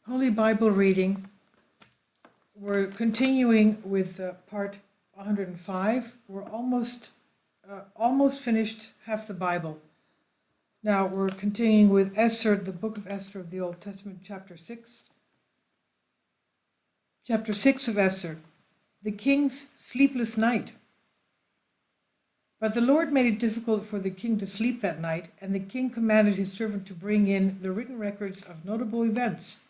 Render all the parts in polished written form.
Holy Bible reading. We're continuing with part 105. We're almost finished half the Bible. Now we're continuing with Esther, the book of Esther of the Old Testament, chapter 6. Chapter 6 of Esther, the king's sleepless night. But the Lord made it difficult for the king to sleep that night, and the king commanded his servant to bring in the written records of notable events.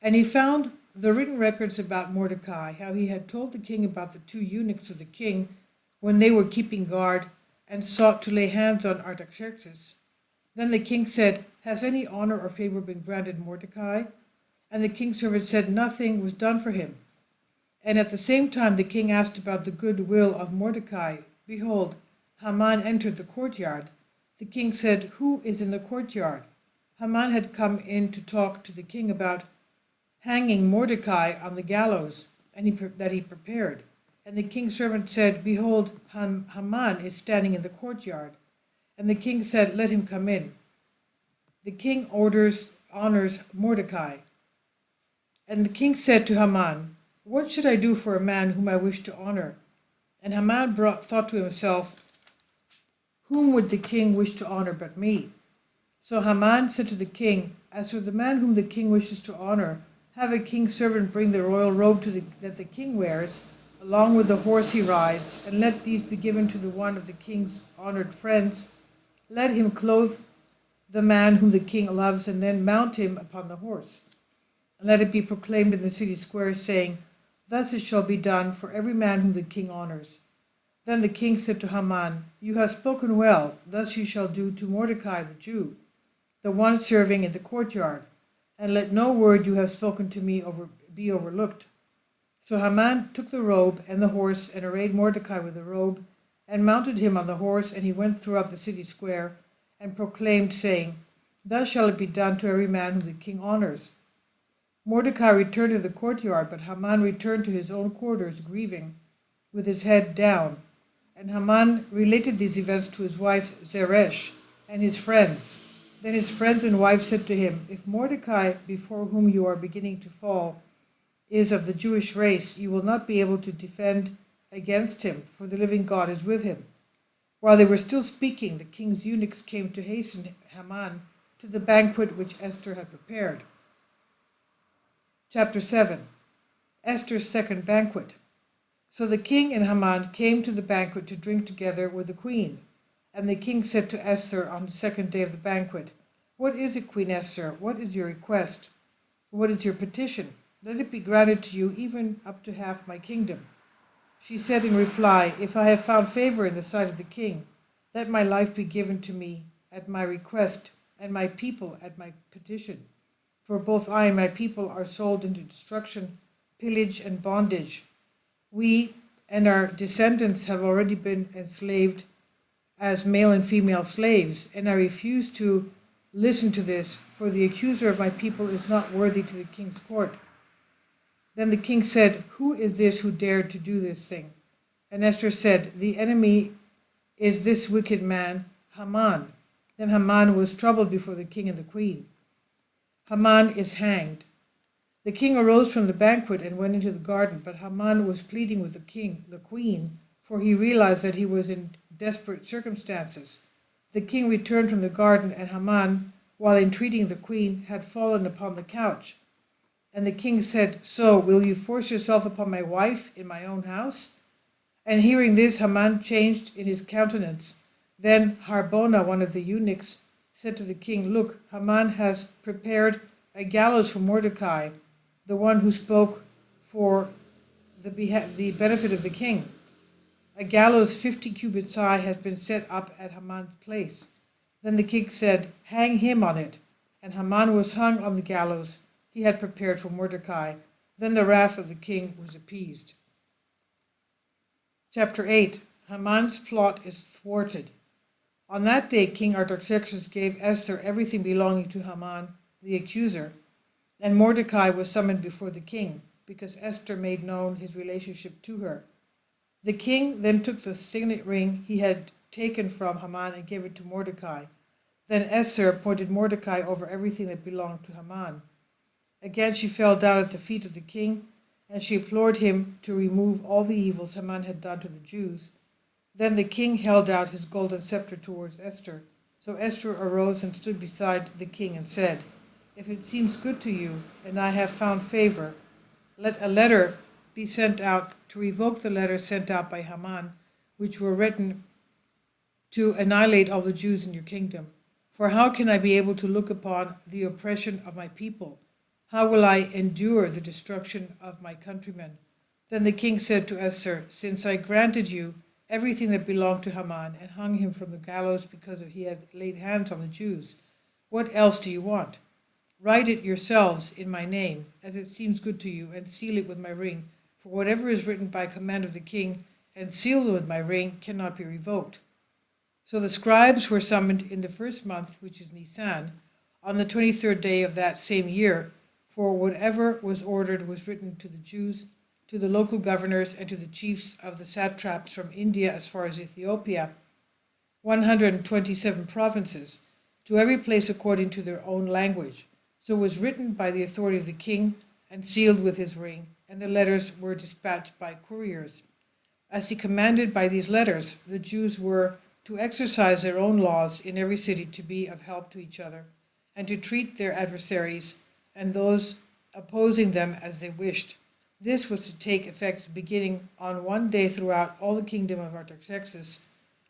And he found the written records about Mordecai, how he had told the king about the two eunuchs of the king when they were keeping guard and sought to lay hands on Artaxerxes. Then the king said, "Has any honor or favor been granted Mordecai?" And the king's servant said, "Nothing was done for him." And at the same time the king asked about the good will of Mordecai. Behold, Haman entered the courtyard. The king said, "Who is in the courtyard?" Haman had come in to talk to the king about hanging Mordecai on the gallows that he prepared. And the king's servant said, "Behold, Haman is standing in the courtyard." And the king said, "Let him come in." The king honors Mordecai. And the king said to Haman, "What should I do for a man whom I wish to honor?" And Haman thought to himself, "Whom would the king wish to honor but me?" So Haman said to the king, "As for the man whom the king wishes to honor, have a king's servant bring the royal robe that the king wears, along with the horse he rides, and let these be given to the one of the king's honored friends. Let him clothe the man whom the king loves, and then mount him upon the horse. And let it be proclaimed in the city square, saying, 'Thus it shall be done for every man whom the king honors.'" Then the king said to Haman, "You have spoken well. Thus you shall do to Mordecai the Jew, the one serving in the courtyard. And let no word you have spoken to me be overlooked." So Haman took the robe and the horse, and arrayed Mordecai with the robe, and mounted him on the horse, and he went throughout the city square, and proclaimed, saying, "Thus shall it be done to every man whom the king honors." Mordecai returned to the courtyard, but Haman returned to his own quarters, grieving, with his head down. And Haman related these events to his wife Zeresh and his friends. Then his friends and wife said to him, "If Mordecai, before whom you are beginning to fall, is of the Jewish race, you will not be able to defend against him, for the living God is with him." While they were still speaking, the king's eunuchs came to hasten Haman to the banquet which Esther had prepared. Chapter 7. Esther's second banquet. So the king and Haman came to the banquet to drink together with the queen. And the king said to Esther on the second day of the banquet, "What is it, Queen Esther? What is your request? What is your petition? Let it be granted to you, even up to half my kingdom." She said in reply, "If I have found favor in the sight of the king, let my life be given to me at my request, and my people at my petition. For both I and my people are sold into destruction, pillage, and bondage. We and our descendants have already been enslaved as male and female slaves, and I refuse to listen to this, for the accuser of my people is not worthy to the king's court." Then the king said, "Who is this who dared to do this thing?" And Esther said, "The enemy is this wicked man, Haman." Then Haman was troubled before the king and the queen. Haman is hanged. The king arose from the banquet and went into the garden, but Haman was pleading with the queen, for he realized that he was in desperate circumstances. The king returned from the garden, and Haman, while entreating the queen, had fallen upon the couch. And the king said, "So, will you force yourself upon my wife in my own house?" And hearing this, Haman changed in his countenance. Then Harbona, one of the eunuchs, said to the king, "Look, Haman has prepared a gallows for Mordecai, the one who spoke for the benefit of the king. A gallows 50 cubits high has been set up at Haman's place." Then the king said, "Hang him on it." And Haman was hung on the gallows he had prepared for Mordecai. Then the wrath of the king was appeased. Chapter 8. Haman's plot is thwarted. On that day King Artaxerxes gave Esther everything belonging to Haman, the accuser, and Mordecai was summoned before the king, because Esther made known his relationship to her. The king then took the signet ring he had taken from Haman and gave it to Mordecai. Then Esther appointed Mordecai over everything that belonged to Haman. Again she fell down at the feet of the king, and she implored him to remove all the evils Haman had done to the Jews. Then the king held out his golden scepter towards Esther. So Esther arose and stood beside the king and said, "If it seems good to you, and I have found favor, let a letter be sent out to revoke the letters sent out by Haman, which were written to annihilate all the Jews in your kingdom. For how can I be able to look upon the oppression of my people? How will I endure the destruction of my countrymen?" Then the king said to Esther, "Since I granted you everything that belonged to Haman and hung him from the gallows because he had laid hands on the Jews, what else do you want? Write it yourselves in my name, as it seems good to you, and seal it with my ring, for whatever is written by command of the king and sealed with my ring cannot be revoked." So the scribes were summoned in the first month, which is Nisan, on the 23rd day of that same year, for whatever was ordered was written to the Jews, to the local governors, and to the chiefs of the satraps from India as far as Ethiopia, 127 provinces, to every place according to their own language. So it was written by the authority of the king and sealed with his ring, and the letters were dispatched by couriers. As he commanded by these letters, the Jews were to exercise their own laws in every city to be of help to each other, and to treat their adversaries and those opposing them as they wished. This was to take effect beginning on one day throughout all the kingdom of Artaxerxes,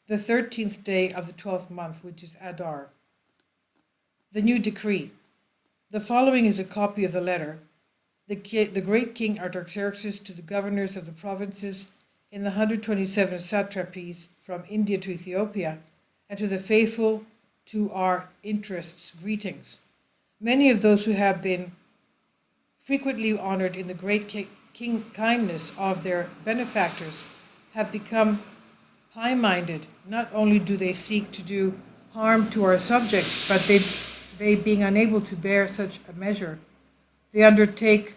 the 13th day of the 12th month, which is Adar. The new decree. The following is a copy of the letter. The great king Artaxerxes to the governors of the provinces in the 127 satrapies from India to Ethiopia, and to the faithful to our interests, greetings. Many of those who have been frequently honored in the great kindness of their benefactors have become high-minded. Not only do they seek to do harm to our subjects, but they being unable to bear such a measure, they undertake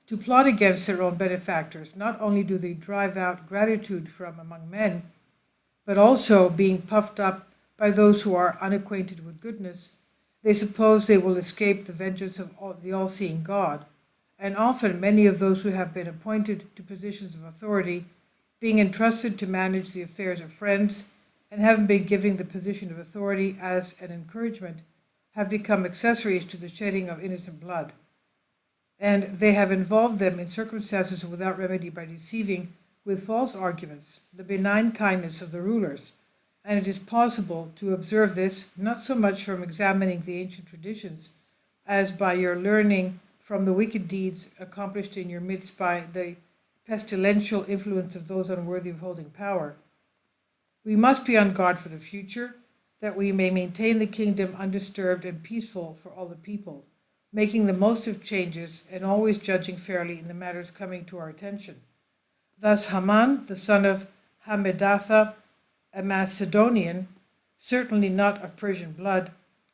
to plot against their own benefactors. Not only do they drive out gratitude from among men, but also, being puffed up by those who are unacquainted with goodness, they suppose they will escape the vengeance of the all-seeing God. And often many of those who have been appointed to positions of authority, being entrusted to manage the affairs of friends, and having been given the position of authority as an encouragement, have become accessories to the shedding of innocent blood. And they have involved them in circumstances without remedy by deceiving with false arguments the benign kindness of the rulers. And it is possible to observe this not so much from examining the ancient traditions as by your learning from the wicked deeds accomplished in your midst by the pestilential influence of those unworthy of holding power. We must be on guard for the future, that we may maintain the kingdom undisturbed and peaceful for all the people, making the most of changes and always judging fairly in the matters coming to our attention. Thus Haman, the son of Hammedatha, a Macedonian, certainly not of Persian blood,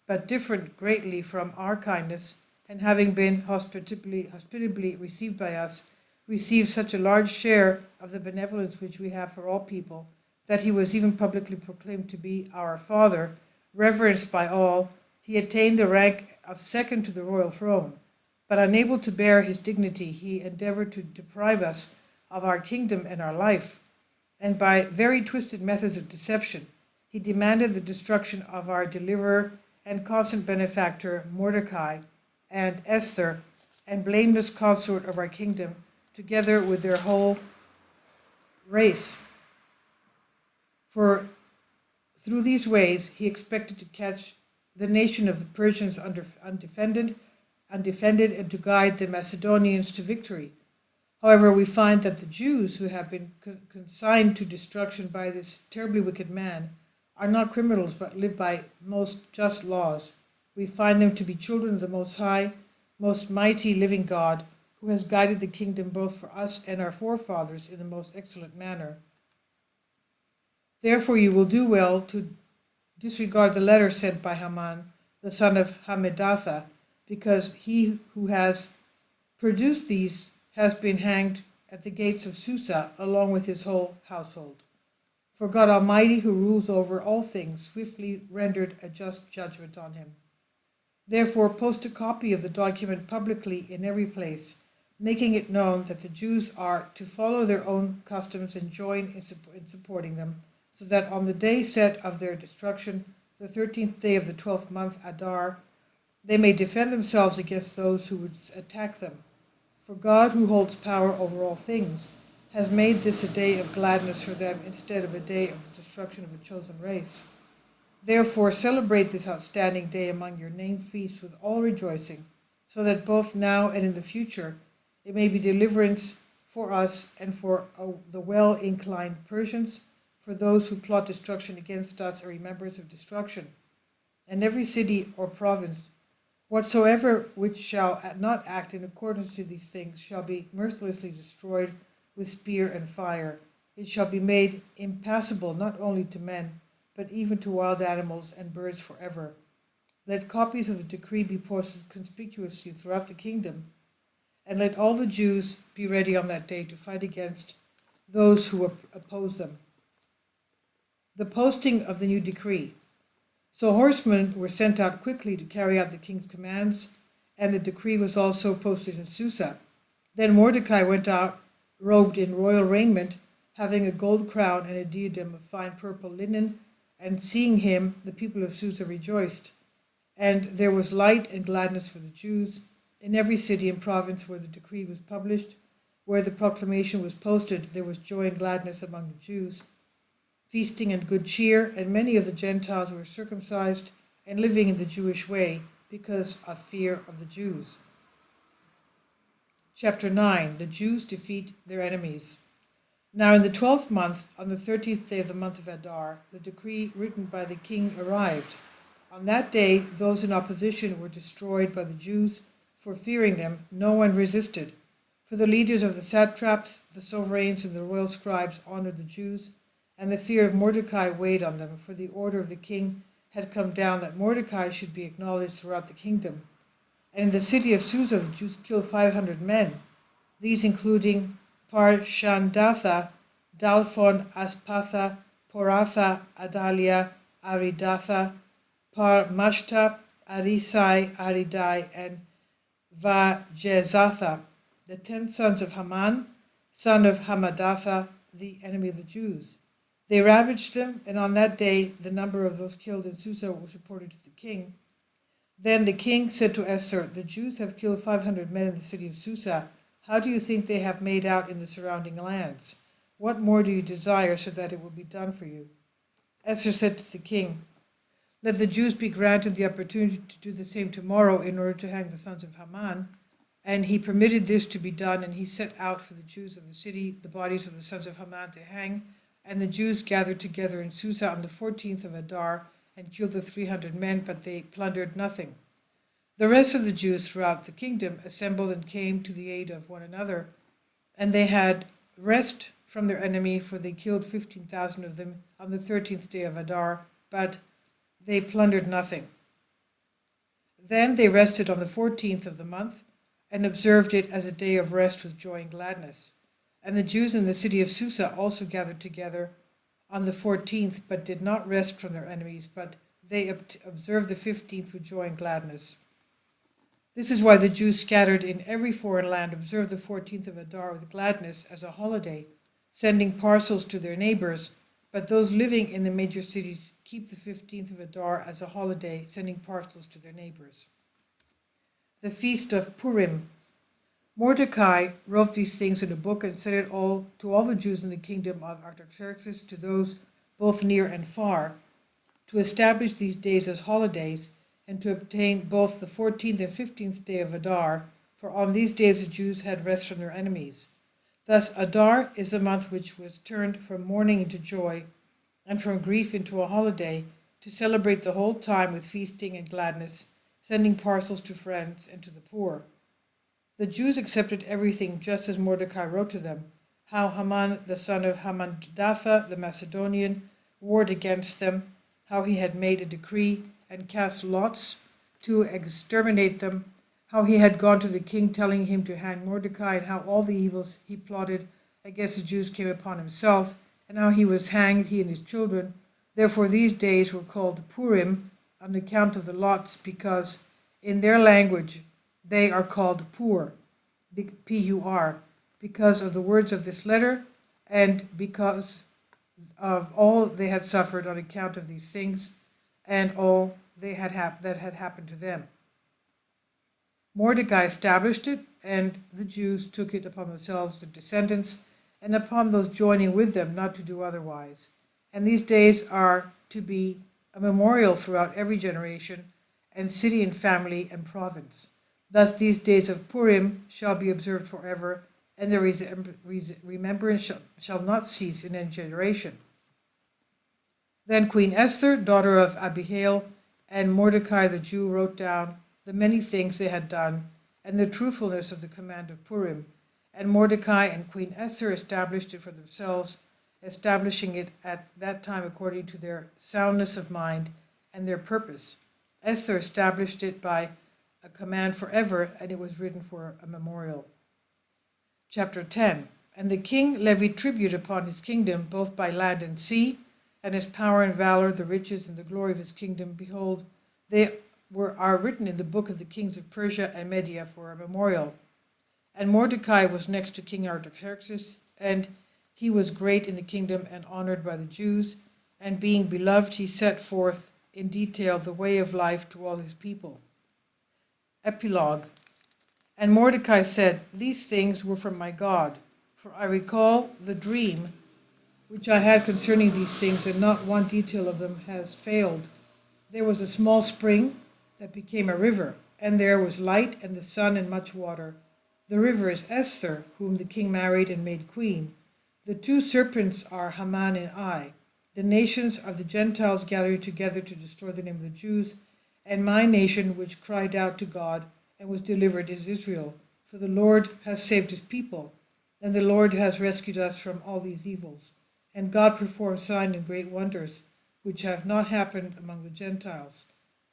but different greatly from our kindness, and having been hospitably received by us, received such a large share of the benevolence which we have for all people, that he was even publicly proclaimed to be our father, reverenced by all. He attained the rank of second to the royal throne, but unable to bear his dignity, he endeavored to deprive us of our kingdom and our life, and by very twisted methods of deception, he demanded the destruction of our deliverer and constant benefactor Mordecai and Esther, and blameless consort of our kingdom, together with their whole race. For through these ways he expected to catch the nation of the Persians undefended, and to guide the Macedonians to victory. However, we find that the Jews who have been consigned to destruction by this terribly wicked man are not criminals, but live by most just laws. We find them to be children of the Most High, most mighty living God, who has guided the kingdom both for us and our forefathers in the most excellent manner. Therefore you will do well to disregard the letter sent by Haman, the son of Hammedatha, because he who has produced these has been hanged at the gates of Susa along with his whole household. For God Almighty, who rules over all things, swiftly rendered a just judgment on him. Therefore, post a copy of the document publicly in every place, making it known that the Jews are to follow their own customs and join in supporting them, so that on the day set of their destruction, the 13th day of the 12th month, Adar, they may defend themselves against those who would attack them. For God, who holds power over all things, has made this a day of gladness for them instead of a day of the destruction of a chosen race. Therefore, celebrate this outstanding day among your named feasts with all rejoicing, so that both now and in the future it may be deliverance for us and for the well-inclined Persians, for those who plot destruction against us a remembrance of destruction. And every city or province, whatsoever which shall not act in accordance to these things, shall be mercilessly destroyed with spear and fire. It shall be made impassable not only to men, but even to wild animals and birds forever. Let copies of the decree be posted conspicuously throughout the kingdom, and let all the Jews be ready on that day to fight against those who oppose them. The posting of the new decree. So horsemen were sent out quickly to carry out the king's commands, and the decree was also posted in Susa. Then Mordecai went out, robed in royal raiment, having a gold crown and a diadem of fine purple linen, and seeing him, the people of Susa rejoiced. And there was light and gladness for the Jews in every city and province where the decree was published, where the proclamation was posted. There was joy and gladness among the Jews, feasting and good cheer, and many of the Gentiles were circumcised and living in the Jewish way because of fear of the Jews. Chapter 9. The Jews defeat their enemies. Now in the 12th month, on the 13th day of the month of Adar, the decree written by the king arrived. On that day, those in opposition were destroyed by the Jews. For fearing them, no one resisted. For the leaders of the satraps, the sovereigns, and the royal scribes honored the Jews, and the fear of Mordecai weighed on them, for the order of the king had come down that Mordecai should be acknowledged throughout the kingdom. And in the city of Susa, the Jews killed 500 men, these including Parshandatha, Dalphon, Aspatha, Poratha, Adalia, Aridatha, Parmashta, Arisai, Aridai, and Vajezatha, the 10 sons of Haman, son of Hamadatha, the enemy of the Jews. They ravaged them, and on that day the number of those killed in Susa was reported to the king. Then the king said to Esther, "The Jews have killed 500 men in the city of Susa. How do you think they have made out in the surrounding lands? What more do you desire so that it will be done for you?" Esther said to the king, "Let the Jews be granted the opportunity to do the same tomorrow in order to hang the sons of Haman." And he permitted this to be done, and he set out for the Jews of the city the bodies of the sons of Haman to hang. And the Jews gathered together in Susa on the 14th of Adar and killed the 300 men, but they plundered nothing. The rest of the Jews throughout the kingdom assembled and came to the aid of one another, and they had rest from their enemy, for they killed 15,000 of them on the 13th day of Adar, but they plundered nothing. Then they rested on the 14th of the month and observed it as a day of rest with joy and gladness. And the Jews in the city of Susa also gathered together on the 14th, but did not rest from their enemies, but they observed the 15th with joy and gladness. This is why the Jews scattered in every foreign land observed the 14th of Adar with gladness as a holiday, sending parcels to their neighbors, but those living in the major cities keep the 15th of Adar as a holiday, sending parcels to their neighbors. The Feast of Purim. Mordecai wrote these things in a book and sent it all to all the Jews in the kingdom of Artaxerxes, to those both near and far, to establish these days as holidays, and to obtain both the 14th and 15th day of Adar, for on these days the Jews had rest from their enemies. Thus Adar is the month which was turned from mourning into joy, and from grief into a holiday, to celebrate the whole time with feasting and gladness, sending parcels to friends and to the poor. The Jews accepted everything just as Mordecai wrote to them, how Haman, the son of Hamadatha, the Macedonian, warred against them, how he had made a decree and cast lots to exterminate them, how he had gone to the king telling him to hang Mordecai, and how all the evils he plotted against the Jews came upon himself, and how he was hanged, he and his children. Therefore these days were called Purim on account of the lots, because In their language, they are called Pur, P-U-R, because of the words of this letter and because of all they had suffered on account of these things and all that had happened to them. Mordecai established it, and the Jews took it upon themselves, their descendants, and upon those joining with them not to do otherwise. And these days are to be a memorial throughout every generation, and city and family and province. Thus these days of Purim shall be observed forever, and their remembrance shall not cease in any generation. Then Queen Esther, daughter of Abihail, and Mordecai the Jew wrote down the many things they had done, and the truthfulness of the command of Purim. And Mordecai and Queen Esther established it for themselves, establishing it at that time according to their soundness of mind and their purpose. Esther established it by a command forever, and it was written for a memorial. Chapter 10. And the king levied tribute upon his kingdom, both by land and sea, and his power and valor, the riches and the glory of his kingdom. Behold, they are written in the book of the kings of Persia and Media for a memorial. And Mordecai was next to King Artaxerxes, and he was great in the kingdom and honored by the Jews, and being beloved, he set forth in detail the way of life to all his people. Epilogue. And Mordecai said, These things were from my God, for I recall the dream which I had concerning these things, and not one detail of them has failed. There was a small spring that became a river, and there was light and the sun and much water. The river is Esther, whom the king married and made queen. The two serpents are Haman and I. The nations of the Gentiles gathering together to destroy the name of the Jews, and my nation which cried out to God and was delivered is Israel. For the Lord has saved his people, and the Lord has rescued us from all these evils. And God performed signs and great wonders, which have not happened among the Gentiles.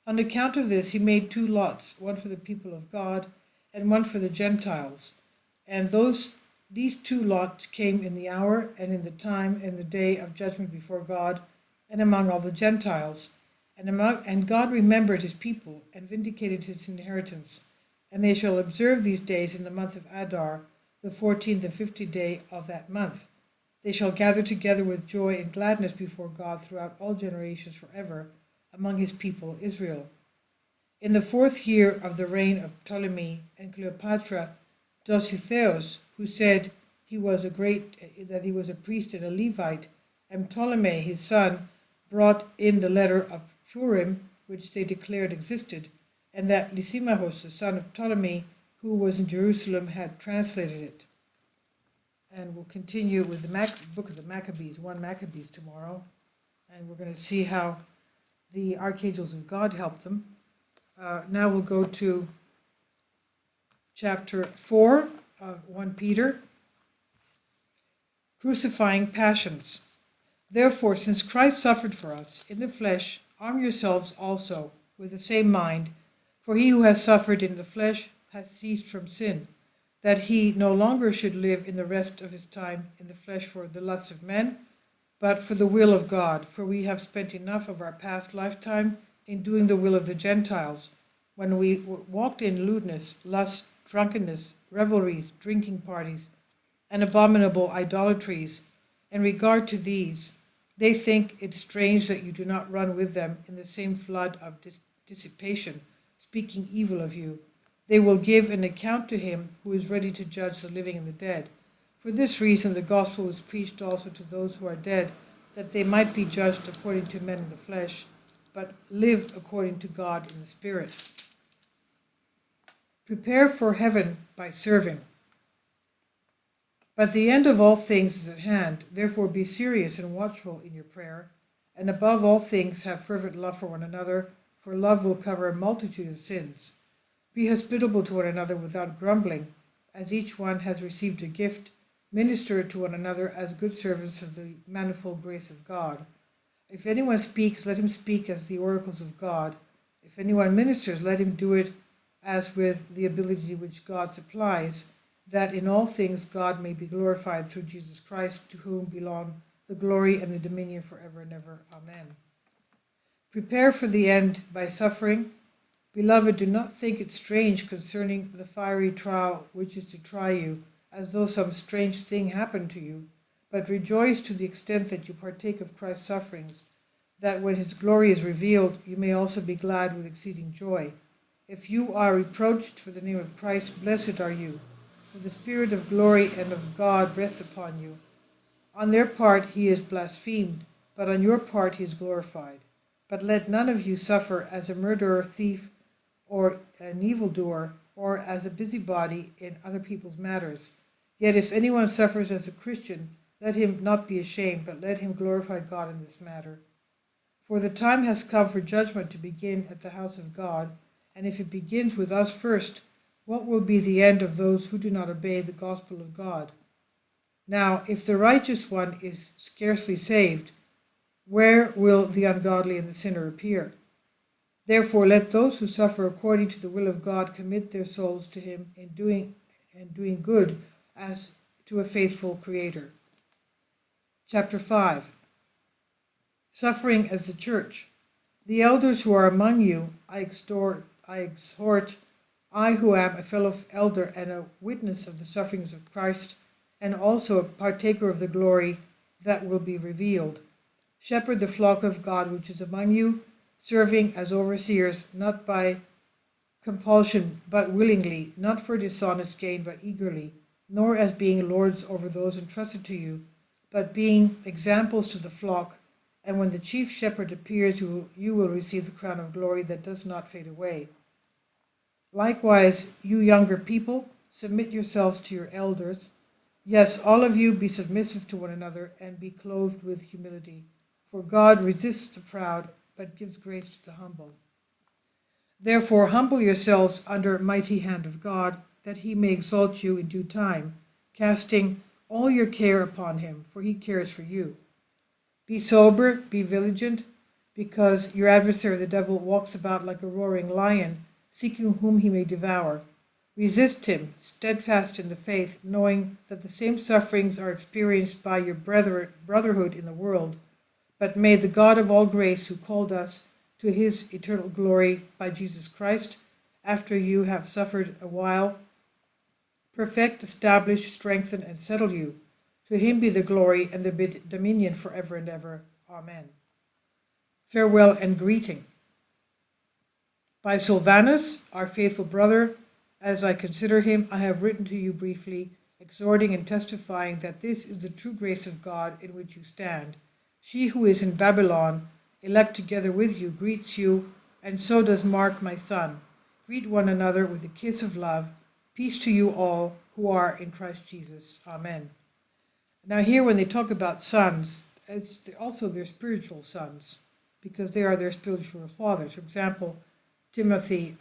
On account of this he made 2 lots, one for the people of God and one for the Gentiles. And these 2 lots came in the hour and in the time and the day of judgment before God and among all the Gentiles. And God remembered his people and vindicated his inheritance. And they shall observe these days in the month of Adar, the 14th and 50th day of that month. They shall gather together with joy and gladness before God throughout all generations forever among his people Israel. In the 4th year of the reign of Ptolemy and Cleopatra, Dositheus, who said he was a priest and a Levite, and Ptolemy his son brought in the letter of Purim, which they declared existed, and that Lysimachus, the son of Ptolemy, who was in Jerusalem, had translated it. And we'll continue with the book of the Maccabees, 1 Maccabees tomorrow, and we're going to see how the archangels of God helped them. Now we'll go to chapter 4 of 1 Peter, Crucifying Passions. Therefore, since Christ suffered for us in the flesh, arm yourselves also with the same mind, for he who has suffered in the flesh has ceased from sin, that he no longer should live in the rest of his time in the flesh for the lusts of men, but for the will of God. For we have spent enough of our past lifetime in doing the will of the Gentiles, when we walked in lewdness, lust, drunkenness, revelries, drinking parties, and abominable idolatries. In regard to these, they think it strange that you do not run with them in the same flood of dissipation, speaking evil of you. They will give an account to him who is ready to judge the living and the dead. For this reason the gospel was preached also to those who are dead, that they might be judged according to men in the flesh, but live according to God in the Spirit. Prepare for heaven by serving. But the end of all things is at hand. Therefore be serious and watchful in your prayer, and above all things have fervent love for one another, for love will cover a multitude of sins. Be hospitable to one another without grumbling. As each one has received a gift, minister to one another as good servants of the manifold grace of God. If anyone speaks, let him speak as the oracles of God. If anyone ministers, let him do it as with the ability which God supplies, that in all things God may be glorified through Jesus Christ, to whom belong the glory and the dominion forever and ever. Amen. Prepare for the end by suffering, Beloved, do not think it strange concerning the fiery trial which is to try you, as though some strange thing happened to you, but rejoice to the extent that you partake of Christ's sufferings, that when his glory is revealed, you may also be glad with exceeding joy. If you are reproached for the name of Christ, blessed are you, for the Spirit of glory and of God rests upon you. On their part he is blasphemed, but on your part he is glorified. But let none of you suffer as a murderer, thief, or an evildoer, or as a busybody in other people's matters. Yet if anyone suffers as a Christian, let him not be ashamed, but let him glorify God in this matter. For the time has come for judgment to begin at the house of God, and if it begins with us first, what will be the end of those who do not obey the gospel of God? Now, if the righteous one is scarcely saved, where will the ungodly and the sinner appear? Therefore, let those who suffer according to the will of God commit their souls to him in doing good as to a faithful Creator. Chapter 5. Suffering as the Church. The elders who are among you, I exhort, I who am a fellow elder and a witness of the sufferings of Christ, and also a partaker of the glory that will be revealed. Shepherd the flock of God which is among you, serving as overseers, not by compulsion, but willingly, not for dishonest gain, but eagerly, nor as being lords over those entrusted to you, but being examples to the flock. And when the chief shepherd appears, you will receive the crown of glory that does not fade away. Likewise, you younger people, submit yourselves to your elders. Yes, all of you be submissive to one another and be clothed with humility. For God resists the proud, but gives grace to the humble. Therefore, humble yourselves under a mighty hand of God, that he may exalt you in due time, casting all your care upon him, for he cares for you. Be sober, be vigilant, because your adversary the devil walks about like a roaring lion, seeking whom he may devour. Resist him, steadfast in the faith, knowing that the same sufferings are experienced by your brotherhood in the world. But may the God of all grace, who called us to his eternal glory by Jesus Christ, after you have suffered a while, perfect, establish, strengthen, and settle you. To him be the glory and the dominion forever and ever. Amen. Farewell and greeting. By Silvanus, our faithful brother, as I consider him, I have written to you briefly, exhorting and testifying that this is the true grace of God in which you stand. She who is in Babylon, elect together with you, greets you, and so does Mark, my son. Greet one another with a kiss of love. Peace to you all who are in Christ Jesus. Amen. Now here, when they talk about sons, it's also their spiritual sons, because they are their spiritual fathers. For example, Timothy,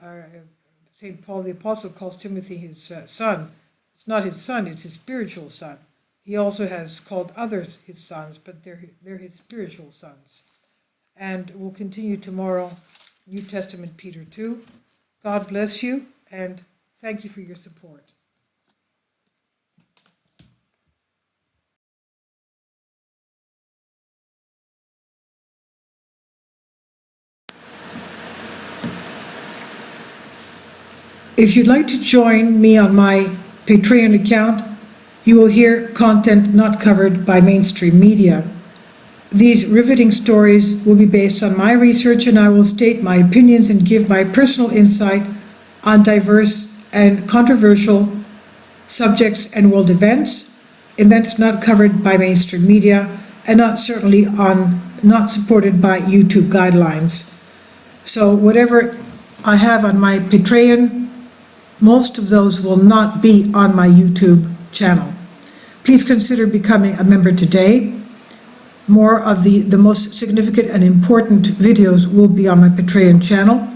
St. Paul the Apostle calls Timothy his son. It's not his son, it's his spiritual son. He also has called others his sons, but they're his spiritual sons. And we'll continue tomorrow, New Testament, Peter 2. God bless you, and thank you for your support. If you'd like to join me on my Patreon account, you will hear content not covered by mainstream media. These riveting stories will be based on my research, and I will state my opinions and give my personal insight on diverse and controversial subjects and world events not covered by mainstream media, and not supported by YouTube guidelines. So whatever I have on my Patreon, most of those will not be on my YouTube channel. Please consider becoming a member today. More of the most significant and important videos will be on my Patreon channel.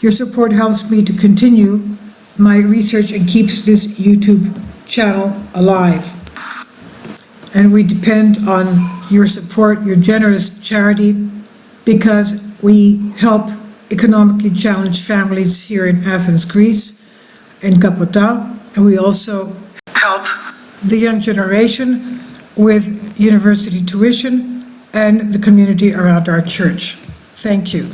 Your support helps me to continue my research and keeps this YouTube channel alive. And we depend on your support, your generous charity, because we help economically challenged families here in Athens, Greece, in Kapota, and we also help the young generation with university tuition and the community around our church. Thank you.